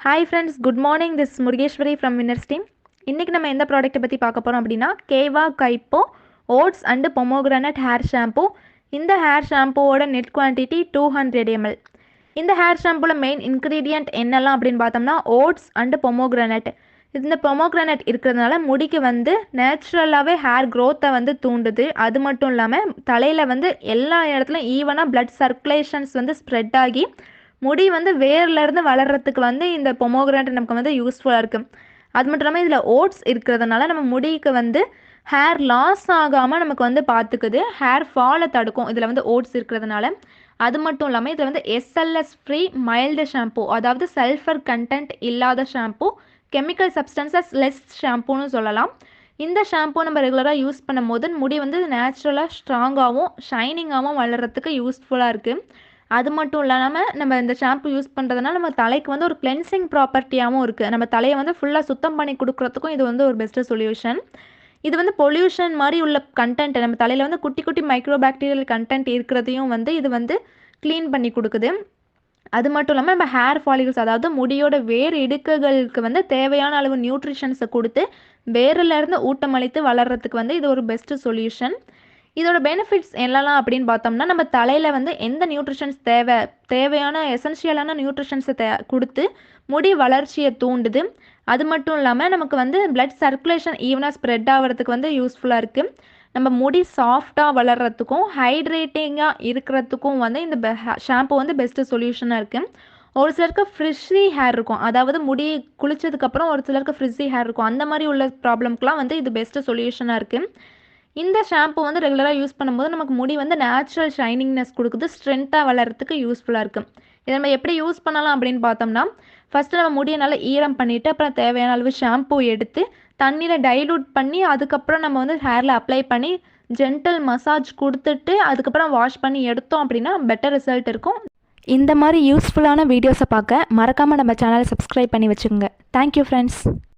Hi friends, good morning. This is Murgeshwari from Winners Team. இன்னைக்கு நம்ம எந்த ப்ராடக்ட்டை பற்றி பார்க்க போகிறோம் அப்படின்னா Keva Kaipo oats and pomegranate hair shampoo. இந்த ஹேர் ஷாம்பூவோட நெட் குவான்டிட்டி 200 ml. இந்த ஹேர் ஷாம்பூவில் மெயின் இன்க்ரீடியன்ட் என்னெல்லாம் அப்படின்னு பார்த்தோம்னா ஓட்ஸ் அண்டு பொமோகிரானட். இந்த பொமோகிரானட் இருக்கிறதுனால முடிக்கு வந்து நேச்சுரலாகவே ஹேர் க்ரோத்தை வந்து தூண்டுது. அது மட்டும் இல்லாமல் தலையில் வந்து எல்லா இடத்துலையும் ஈவனாக பிளட் சர்க்குலேஷன்ஸ் வந்து ஸ்ப்ரெட் ஆகி முடி வந்து வேர்லேருந்து வளர்கிறதுக்கு வந்து இந்த பொமோகிரானட் நமக்கு வந்து யூஸ்ஃபுல்லாக இருக்குது. அது மட்டும் இல்லாமல் இதில் ஓட்ஸ் இருக்கிறதுனால நம்ம முடிக்கு வந்து ஹேர் லாஸ் ஆகாமல் நமக்கு வந்து பார்த்துக்குது. ஹேர் ஃபாலை தடுக்கும் இதில் வந்து ஓட்ஸ் இருக்கிறதுனால. அது மட்டும் இல்லாமல் இதில் வந்து எஸ்எல்எஸ் ஃப்ரீ மைல்டு ஷாம்பூ, அதாவது சல்ஃபர் கண்டென்ட் இல்லாத ஷாம்பூ, கெமிக்கல் சப்ஸ்டன்சஸ் லெஸ் ஷாம்பூன்னு சொல்லலாம். இந்த ஷாம்பூ நம்ம ரெகுலராக யூஸ் பண்ணும் போது முடி வந்து நேச்சுரலாக ஸ்ட்ராங்காகவும் ஷைனிங்காகவும் வளர்கிறதுக்கு யூஸ்ஃபுல்லாக இருக்குது. அது மட்டும் இல்லாமல் நம்ம இந்த ஷாம்பு யூஸ் பண்ணுறதுனால நம்ம தலைக்கு வந்து ஒரு கிளென்சிங் ப்ராப்பர்ட்டியாகவும் இருக்குது. நம்ம தலையை வந்து ஃபுல்லாக சுத்தம் பண்ணி கொடுக்குறதுக்கும் இது வந்து ஒரு பெஸ்ட்டு சொல்யூஷன். இது வந்து பொல்யூஷன் மாதிரி உள்ள கண்டென்ட், நம்ம தலையில் வந்து குட்டி குட்டி மைக்ரோ பாக்டீரியல் கண்டென்ட் இருக்கிறதையும் வந்து இது வந்து க்ளீன் பண்ணி கொடுக்குது. அது மட்டும் இல்லாமல் நம்ம ஹேர் ஃபாலிகல்ஸ், அதாவது முடியோட வேறு இடுக்குகளுக்கு வந்து தேவையான அளவு நியூட்ரிஷன்ஸை கொடுத்து வேரிலேருந்து ஊட்டமளித்து வளர்கிறதுக்கு வந்து இது ஒரு பெஸ்ட்டு சொல்யூஷன். இதோட பெனிஃபிட்ஸ் என்னலாம் அப்படின்னு பார்த்தோம்னா, நம்ம தலையில் வந்து எந்த நியூட்ரிஷன்ஸ் தேவையான எசென்ஷியலான நியூட்ரிஷன்ஸை கொடுத்து முடி வளர்ச்சியை தூண்டுது. அது மட்டும் இல்லாமல் நமக்கு வந்து பிளட் சர்க்குலேஷன் ஈவனாக ஸ்ப்ரெட் ஆகிறதுக்கு வந்து யூஸ்ஃபுல்லாக இருக்குது. நம்ம முடி சாஃப்டாக வளர்கிறதுக்கும் ஹைட்ரேட்டிங்காக இருக்கிறதுக்கும் வந்து இந்த ஷாம்பு வந்து பெஸ்ட்டு சொல்யூஷனாக இருக்குது. ஒரு சிலருக்கு ஃப்ரிஸி ஹேர் இருக்கும், அதாவது முடி குளிச்சதுக்கப்புறம் ஒரு சிலருக்கு ஃப்ரிஸி ஹேர் இருக்கும். அந்த மாதிரி உள்ள ப்ராப்ளம்க்குலாம் வந்து இது பெஸ்ட்டு சொல்யூஷனாக இருக்குது. இந்த ஷாம்பு வந்து ரெகுலராக யூஸ் பண்ணும்போது நமக்கு முடி வந்து நேச்சுரல் ஷைனிங்னஸ் கொடுக்குது, ஸ்ட்ரென்த்தாக வளர்கிறதுக்கு யூஸ்ஃபுல்லாக இருக்குது. இதை நம்ம எப்படி யூஸ் பண்ணலாம் அப்படின்னு பார்த்தோம்னா, ஃபஸ்ட்டு நம்ம முடியை நல்லா ஈரம் பண்ணிவிட்டு அப்புறம் தேவையான அளவு ஷாம்பு எடுத்து தண்ணியில் டைலூட் பண்ணி அதுக்கப்புறம் நம்ம வந்து ஹேரில் அப்ளை பண்ணி ஜென்டல் மசாஜ் கொடுத்துட்டு அதுக்கப்புறம் வாஷ் பண்ணி எடுத்தோம் அப்படின்னா பெட்டர் ரிசல்ட் இருக்கும். இந்த மாதிரி யூஸ்ஃபுல்லான வீடியோஸை பார்க்க மறக்காமல் நம்ம சேனலை சப்ஸ்கிரைப் பண்ணி வச்சுக்கோங்க. Thank you friends.